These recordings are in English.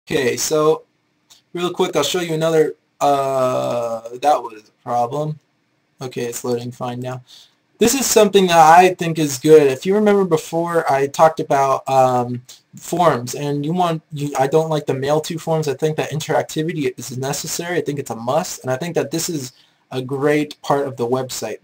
Okay, so real quick, I'll show you another, that was a problem. Okay, it's loading fine now. This is something that I think is good. If you remember before, I talked about forms, and I don't like the mail to forms. I think that interactivity is necessary. I think it's a must, and I think that this is a great part of the website.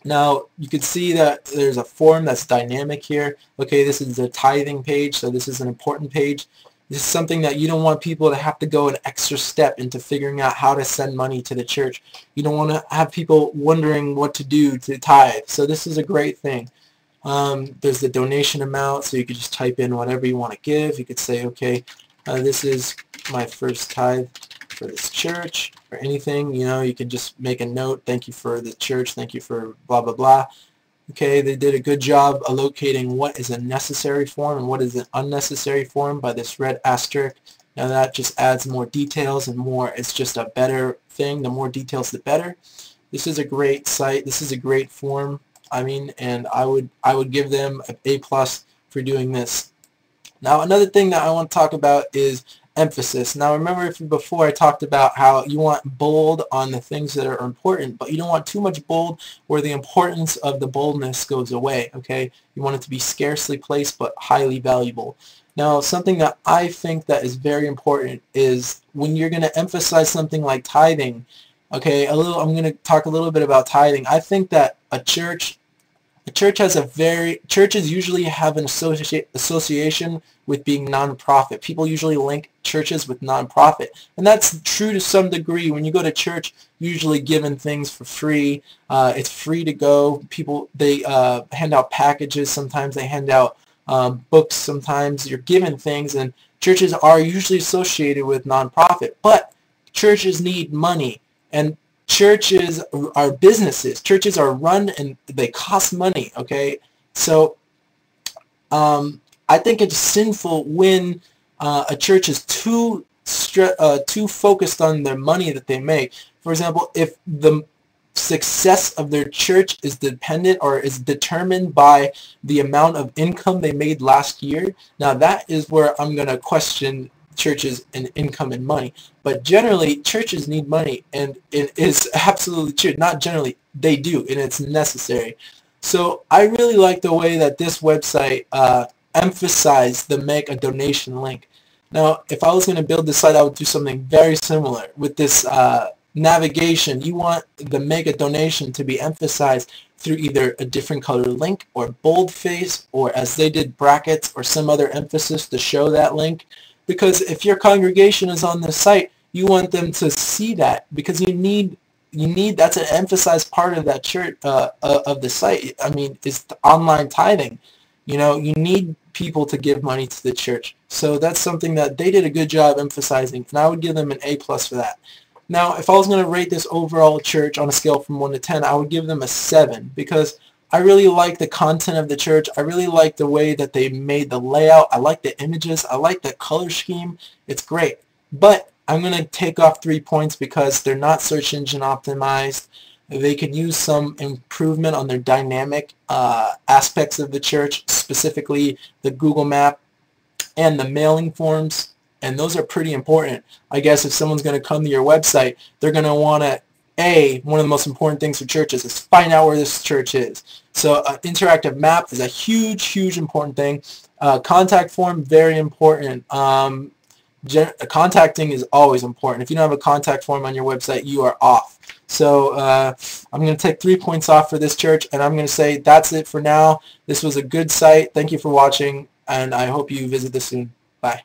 Now, you can see that there's a form that's dynamic here. Okay, this is the tithing page, so this is an important page. This is something that you don't want people to have to go an extra step into figuring out how to send money to the church. You don't want to have people wondering what to do to tithe. So this is a great thing. There's the donation amount, so you could just type in whatever you want to give. You could say, okay, this is my first tithe for this church, or anything. You can just make a note. Thank you for the church. Thank you for blah, blah, blah. Okay, they did a good job allocating what is a necessary form and what is an unnecessary form by this red asterisk. Now that just adds more details and more. It's just a better thing. The more details, the better. This is a great site. This is a great form. And I would give them an A+ for doing this. Now, another thing that I want to talk about is emphasis. Now, remember before I talked about how you want bold on the things that are important, but you don't want too much bold where the importance of the boldness goes away, okay? You want it to be scarcely placed but highly valuable. Now, something that I think that is very important is when you're going to emphasize something like tithing, okay, I'm going to talk a little bit about tithing. I think that churches usually have an association with being non-profit. People usually link churches with non-profit, and that's true to some degree. When you go to church, usually given things for free. It's free to go. They hand out packages. Sometimes they hand out books. Sometimes you're given things, and churches are usually associated with non-profit. But churches need money, and churches are businesses. Churches are run and they cost money, okay? So I think it's sinful when a church is too focused on their money that they make. For example, if the success of their church is dependent or is determined by the amount of income they made last year, now that is where I'm going to question churches and income and money. But generally, churches need money, and it is absolutely true. Not generally, they do, and it's necessary. So I really like the way that this website emphasized the make a donation link. Now, if I was going to build this site, I would do something very similar. With this navigation, you want the make a donation to be emphasized through either a different color link or boldface, or as they did, brackets or some other emphasis to show that link. Because if your congregation is on the site, you want them to see that, because you need that's an emphasized part of that church of the site. It's online tithing. You need people to give money to the church. So that's something that they did a good job emphasizing, and I would give them an A+ for that. Now, if I was going to rate this overall church on a scale from 1 to 10, I would give them a 7, because I really like the content of the church. I really like the way that they made the layout. I like the images. I like the color scheme. It's great. But I'm going to take off 3 points because they're not search engine optimized. They could use some improvement on their dynamic aspects of the church, specifically the Google Map and the mailing forms. And those are pretty important. I guess if someone's going to come to your website, they're going to want to one of the most important things for churches is find out where this church is. So an interactive map is a huge important thing. Contact form, very important. Contacting is always important. If you don't have a contact form on your website, you are off. So I'm going to take 3 points off for this church, and I'm going to say that's it for now. This was a good site. Thank you for watching, and I hope you visit this soon. Bye.